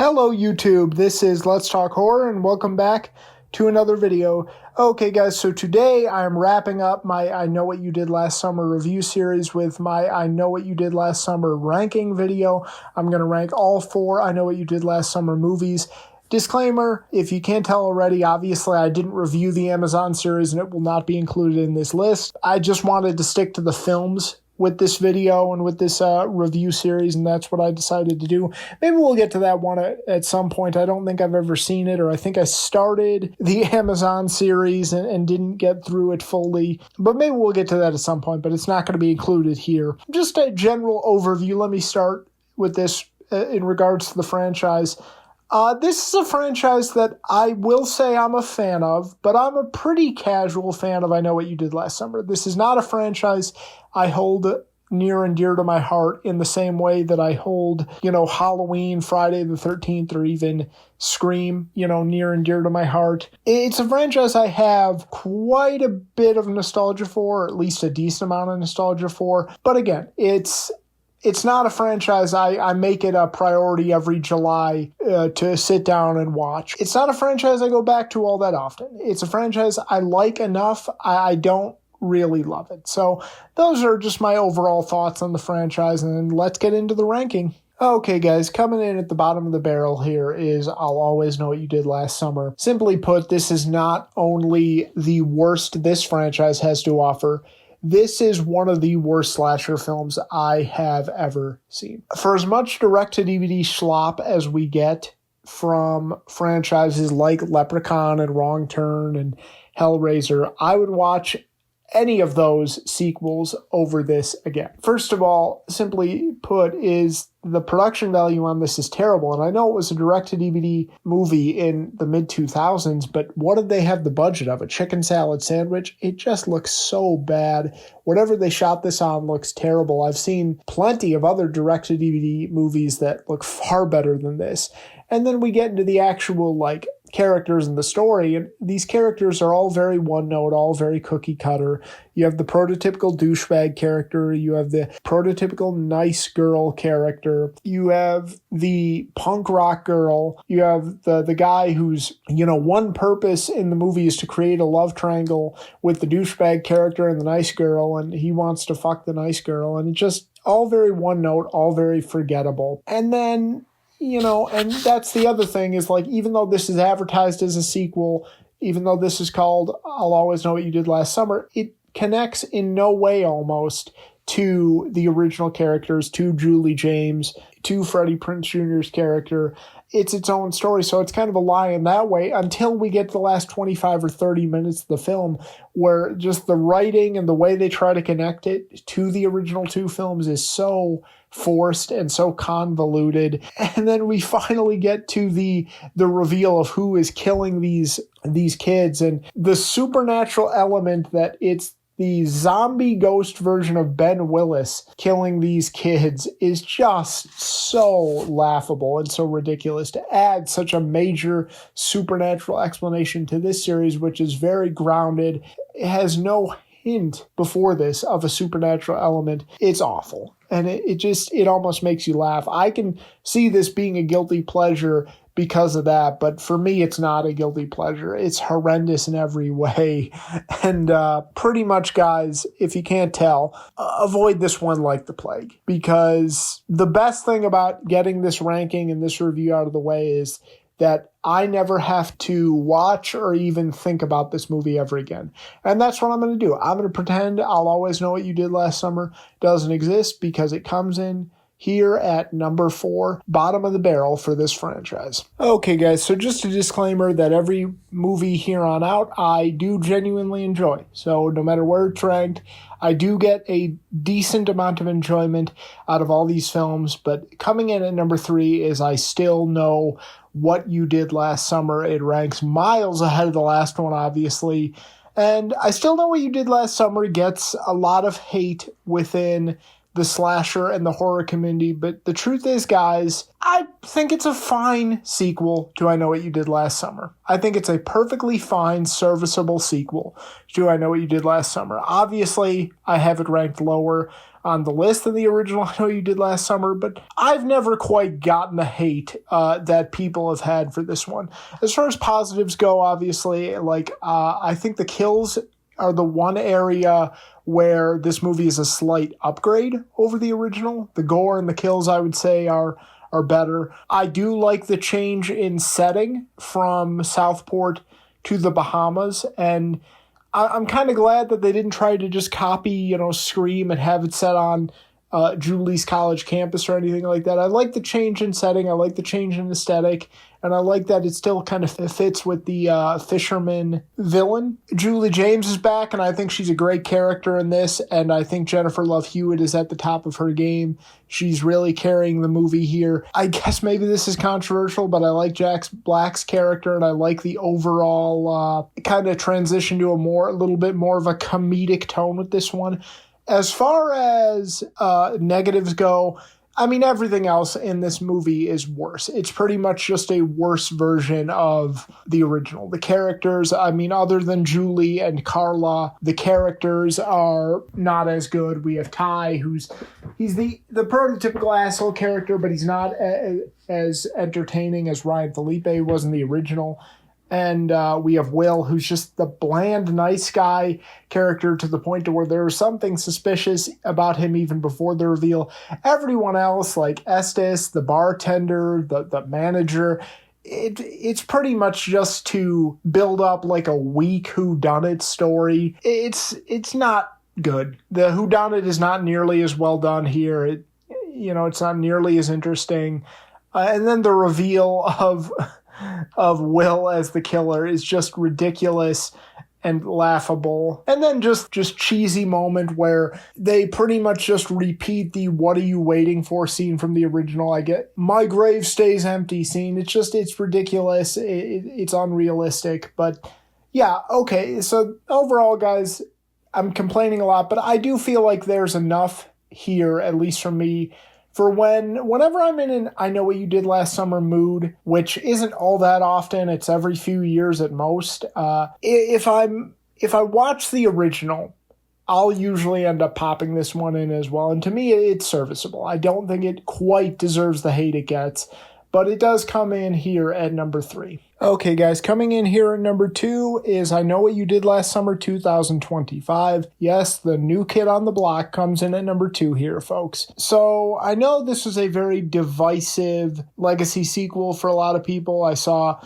Hello YouTube, this is Let's Talk Horror and welcome back to another video. Okay guys, so today I'm wrapping up my I Know What You Did Last Summer review series with my I Know What You Did Last Summer ranking video. I'm going to rank all 4 I Know What You Did Last Summer movies. Disclaimer, if you can't tell already, obviously I didn't review the Amazon series and it will not be included in this list. I just wanted to stick to the films with this video and with this review series, and that's what I decided to do. Maybe we'll get to that one at some point. I don't think I've ever seen it, or I think I started the Amazon series and didn't get through it fully, but maybe we'll get to that at some point, but it's not going to be included here. Just a general overview. Let me start with this in regards to the franchise. This is a franchise that I will say I'm a fan of, but I'm a pretty casual fan of I Know What You Did Last Summer. This is not a franchise I hold near and dear to my heart in the same way that I hold, Halloween, Friday the 13th, or even Scream, near and dear to my heart. It's a franchise I have quite a bit of nostalgia for, or at least a decent amount of nostalgia for. But again, it's not a franchise I make it a priority every July to sit down and watch. It's not a franchise I go back to all that often. It's a franchise I like enough. I don't really love it. So those are just my overall thoughts on the franchise, and let's get into the ranking. Okay, guys, coming in at the bottom of the barrel here is I'll Always Know What You Did Last Summer. Simply put, this is not only the worst this franchise has to offer, this is one of the worst slasher films I have ever seen. For as much direct-to-DVD slop as we get from franchises like Leprechaun and Wrong Turn and Hellraiser, I would watch any of those sequels over this again. First of all, simply put, is the production value on this is terrible. And I know it was a direct-to-DVD movie in the mid-2000s, but what did they have the budget of? A chicken salad sandwich? It just looks so bad. Whatever they shot this on looks terrible. I've seen plenty of other direct-to-DVD movies that look far better than this. And then we get into the actual, characters in the story, and these characters are all very one-note, all very cookie-cutter. You have the prototypical douchebag character, you have the prototypical nice girl character, you have the punk rock girl, you have the guy whose, one purpose in the movie is to create a love triangle with the douchebag character and the nice girl, and he wants to fuck the nice girl, and it's just all very one-note, all very forgettable. And then and that's the other thing is even though this is advertised as a sequel, even though this is called I'll Always Know What You Did Last Summer, it connects in no way almost to the original characters, to Julie James, to Freddie Prinze Jr.'s character. It's its own story, so it's kind of a lie in that way until we get to the last 25 or 30 minutes of the film, where just the writing and the way they try to connect it to the original 2 films is so forced and so convoluted. And then we finally get to the reveal of who is killing these kids, and the supernatural element that it's the zombie ghost version of Ben Willis killing these kids is just so laughable and so ridiculous to add such a major supernatural explanation to this series, which is very grounded. It has no hint before this of a supernatural element. It's awful. And it almost makes you laugh. I can see this being a guilty pleasure because of that, but for me, it's not a guilty pleasure. It's horrendous in every way. And pretty much, guys, if you can't tell, avoid this one like the plague. Because the best thing about getting this ranking and this review out of the way is that I never have to watch or even think about this movie ever again. And that's what I'm going to do. I'm going to pretend I'll Always Know What You Did Last Summer doesn't exist, because it comes in here at number 4, bottom of the barrel for this franchise. Okay, guys, so just a disclaimer that every movie here on out I do genuinely enjoy. So no matter where it's ranked, I do get a decent amount of enjoyment out of all these films, but coming in at number 3 is I Still Know What You Did Last Summer. It ranks miles ahead of the last one, obviously. And I Still Know What You Did Last Summer gets a lot of hate within the slasher and the horror community, but the truth is, guys, I think it's a fine sequel to I Know What You Did Last Summer. I think it's a perfectly fine, serviceable sequel to I Know What You Did Last Summer. Obviously, I have it ranked lower, on the list than the original I Know You Did Last Summer, but I've never quite gotten the hate that people have had for this one. As far as positives go, obviously, I think the kills are the one area where this movie is a slight upgrade over the original. The gore and the kills, I would say, are better. I do like the change in setting from Southport to the Bahamas, and I'm kind of glad that they didn't try to just copy, Scream and have it set on Julie's college campus or anything like that. I like the change in setting. I like the change in aesthetic. And I like that it still kind of fits with the fisherman villain. Julie James is back, and I think she's a great character in this. And I think Jennifer Love Hewitt is at the top of her game. She's really carrying the movie here. I guess maybe this is controversial, but I like Jack Black's character, and I like the overall kind of transition to a little bit more of a comedic tone with this one. As far as negatives go, I mean, everything else in this movie is worse. It's pretty much just a worse version of the original. The characters, I mean, other than Julie and Carla, the characters are not as good. We have Ty, he's the prototypical asshole character, but he's not as entertaining as Ryan Felipe was in the original. And we have Will, who's just the bland, nice guy character to the point to where there was something suspicious about him even before the reveal. Everyone else, like Estes, the bartender, the manager, it's pretty much just to build up like a weak whodunit story. It's not good. The whodunit is not nearly as well done here. It's not nearly as interesting. And then the reveal of Will as the killer is just ridiculous and laughable. And then just cheesy moment where they pretty much just repeat the "what are you waiting for" scene from the original. I get "my grave stays empty" scene. It's ridiculous. It's unrealistic. But yeah, okay. So overall, guys, I'm complaining a lot, but I do feel like there's enough here, at least for me, for whenever I'm in an I Know What You Did Last Summer mood, which isn't all that often, it's every few years at most. If I watch the original, I'll usually end up popping this one in as well. And to me, it's serviceable. I don't think it quite deserves the hate it gets, but it does come in here at number 3. Okay, guys, coming in here at number 2 is I Know What You Did Last Summer 2025. Yes, the new kid on the block comes in at number 2 here, folks. So I know this was a very divisive legacy sequel for a lot of people. I saw,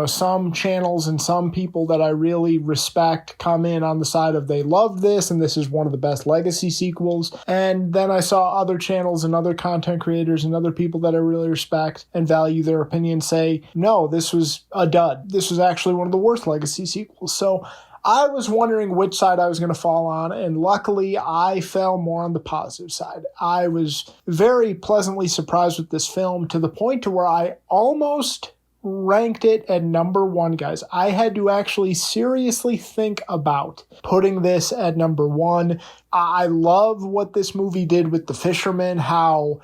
some channels and some people that I really respect come in on the side of they loved this and this is one of the best legacy sequels. And then I saw other channels and other content creators and other people that I really respect and value their opinion say, no, this was a dud. This was actually one of the worst legacy sequels. So I was wondering which side I was going to fall on, and luckily I fell more on the positive side. I was very pleasantly surprised with this film to the point to where I almost ranked it at number 1, guys. I had to actually seriously think about putting this at number 1. I love what this movie did with the fisherman, how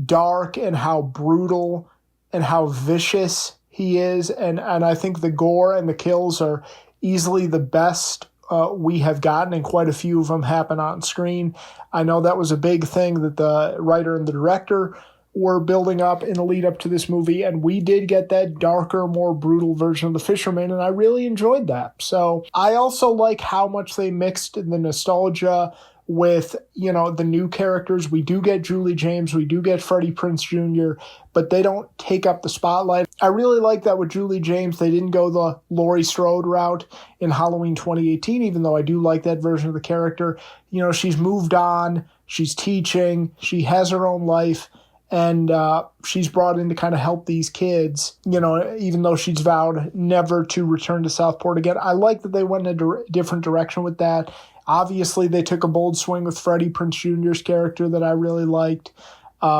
dark and how brutal and how vicious he is, and I think the gore and the kills are easily the best we have gotten, and quite a few of them happen on screen. I know that was a big thing that the writer and the director were building up in the lead up to this movie, and we did get that darker, more brutal version of the fisherman, and I really enjoyed that. So I also like how much they mixed the nostalgia with, the new characters. We do get Julie James, we do get Freddie Prinze Jr., but they don't take up the spotlight. I really like that with Julie James. They didn't go the Laurie Strode route in Halloween 2018, even though I do like that version of the character. She's moved on, she's teaching, she has her own life, and she's brought in to kind of help these kids, even though she's vowed never to return to Southport again. I like that they went in a different direction with that. Obviously, they took a bold swing with Freddie Prinze Jr.'s character that I really liked.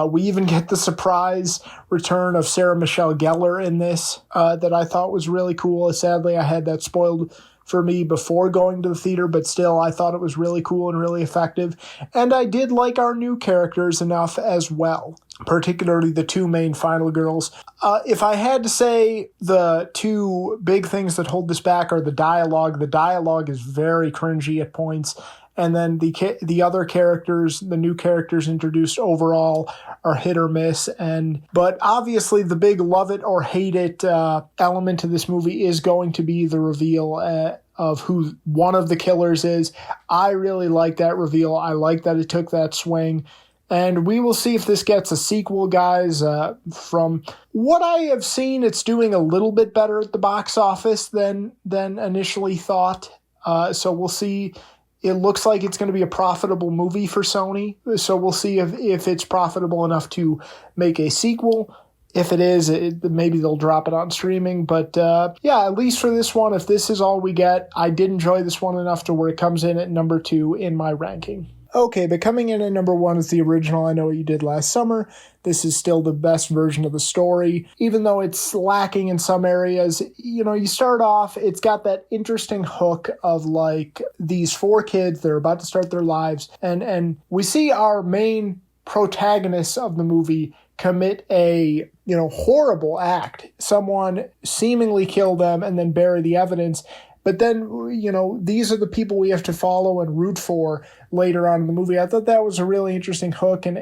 We even get the surprise return of Sarah Michelle Gellar in this that I thought was really cool. Sadly, I had that spoiled for me before going to the theater, but still, I thought it was really cool and really effective. And I did like our new characters enough as well, particularly the 2 main final girls. If I had to say the 2 big things that hold this back are the dialogue is very cringy at points, and then the other characters, the new characters introduced overall, are hit or miss. But obviously the big love it or hate it element to this movie is going to be the reveal of who one of the killers is. I really like that reveal. I like that it took that swing. And we will see if this gets a sequel, guys. From what I have seen, it's doing a little bit better at the box office than initially thought. So we'll see. It looks like it's going to be a profitable movie for Sony. So we'll see if it's profitable enough to make a sequel. If it is, maybe they'll drop it on streaming. But yeah, at least for this one, if this is all we get, I did enjoy this one enough to where it comes in at number 2 in my ranking. Okay, but coming in at number 1 is the original I Know What You Did Last Summer. This is still the best version of the story. Even though it's lacking in some areas, you start off, it's got that interesting hook of like these 4 kids, they're about to start their lives. And we see our main protagonists of the movie commit a, horrible act. Someone seemingly kill them and then bury the evidence. But then, these are the people we have to follow and root for later on in the movie. I thought that was a really interesting hook, and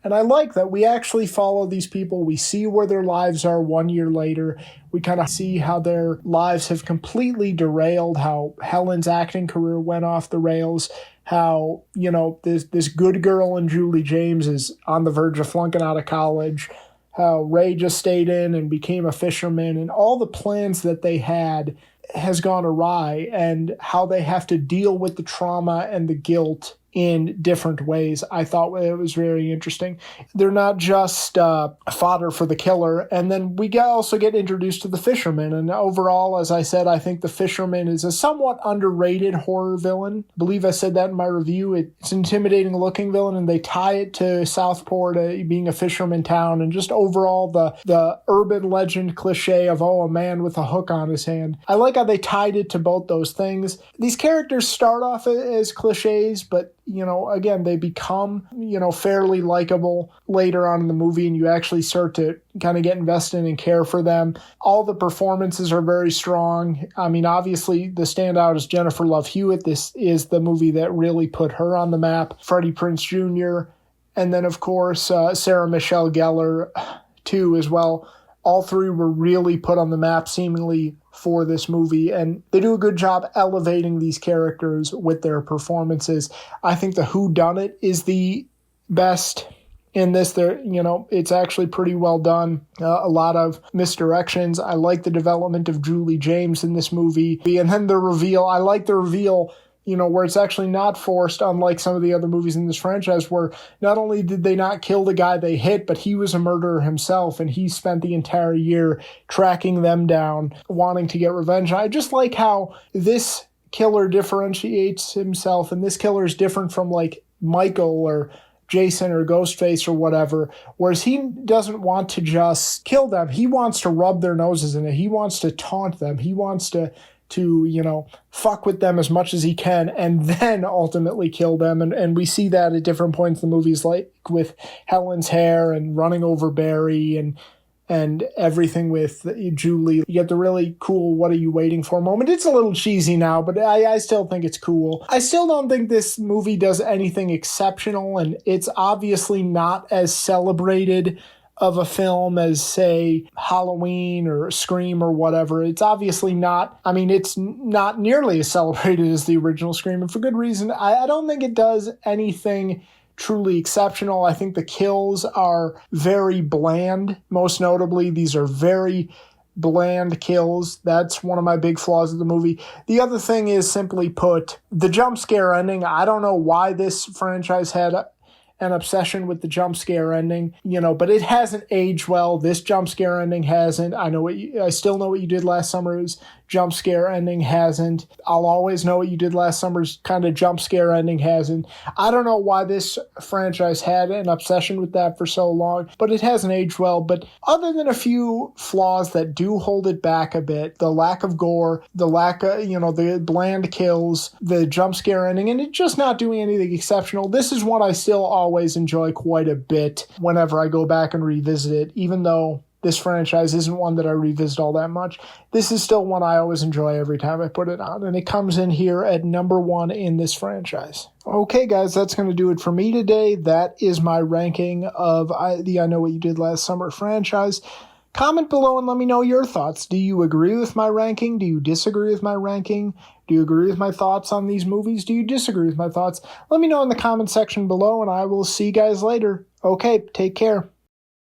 I like that we actually follow these people. We see where their lives are 1 year later. We kind of see how their lives have completely derailed, how Helen's acting career went off the rails, how, this good girl in Julie James is on the verge of flunking out of college, how Ray just stayed in and became a fisherman, and all the plans that they had has gone awry, and how they have to deal with the trauma and the guilt in different ways. I thought it was very interesting. They're not just fodder for the killer. And then we also get introduced to the fisherman. And overall, as I said, I think the fisherman is a somewhat underrated horror villain. I believe I said that in my review. It's an intimidating looking villain, and they tie it to Southport being a fisherman town, and just overall the urban legend cliche of, a man with a hook on his hand. I like how they tied it to both those things. These characters start off as cliches, but again, they become, fairly likable later on in the movie, and you actually start to kind of get invested and care for them. All the performances are very strong. I mean, obviously, the standout is Jennifer Love Hewitt. This is the movie that really put her on the map. Freddie Prinze Jr., and then, of course, Sarah Michelle Gellar, too, as well. All 3 were really put on the map, seemingly, for this movie, and they do a good job elevating these characters with their performances. I think the whodunit is the best in this. It's actually pretty well done. A lot of misdirections. I like the development of Julie James in this movie, and then the reveal. I like the reveal, where it's actually not forced, unlike some of the other movies in this franchise, where not only did they not kill the guy they hit, but he was a murderer himself, and he spent the entire year tracking them down, wanting to get revenge. I just like how this killer differentiates himself, and this killer is different from, like, Michael or Jason or Ghostface or whatever, whereas he doesn't want to just kill them. He wants to rub their noses in it. He wants to taunt them. He wants to fuck with them as much as he can, and then ultimately kill them. And we see that at different points in the movies, like with Helen's hair and running over Barry and everything with Julie. You get the really cool "what are you waiting for" moment. It's a little cheesy now, but I still think it's cool. I still don't think this movie does anything exceptional, and it's obviously not as celebrated of a film as, say, Halloween or Scream or whatever. It's obviously not, it's not nearly as celebrated as the original Scream, and for good reason. I don't think it does anything truly exceptional. I think the kills are very bland. Most notably, these are very bland kills. That's one of my big flaws of the movie. The other thing is, simply put, the jump scare ending. I don't know why this franchise had an obsession with the jump scare ending, but it hasn't aged well. This jump scare ending hasn't. I still Know What You Did Last Summer's jump scare ending hasn't. I'll Always Know What You Did Last Summer's kind of jump scare ending hasn't. I don't know why this franchise had an obsession with that for so long, but it hasn't aged well. But other than a few flaws that do hold it back a bit, the lack of gore, the lack of, the bland kills, the jump scare ending, and it just not doing anything exceptional, this is one I still always enjoy quite a bit whenever I go back and revisit it, even though this franchise isn't one that I revisit all that much. This is still one I always enjoy every time I put it on, and it comes in here at number 1 in this franchise. Okay, guys, that's going to do it for me today. That is my ranking of the I Know What You Did Last Summer franchise. Comment below and let me know your thoughts. Do you agree with my ranking? Do you disagree with my ranking? Do you agree with my thoughts on these movies? Do you disagree with my thoughts? Let me know in the comment section below, and I will see you guys later. Okay, take care.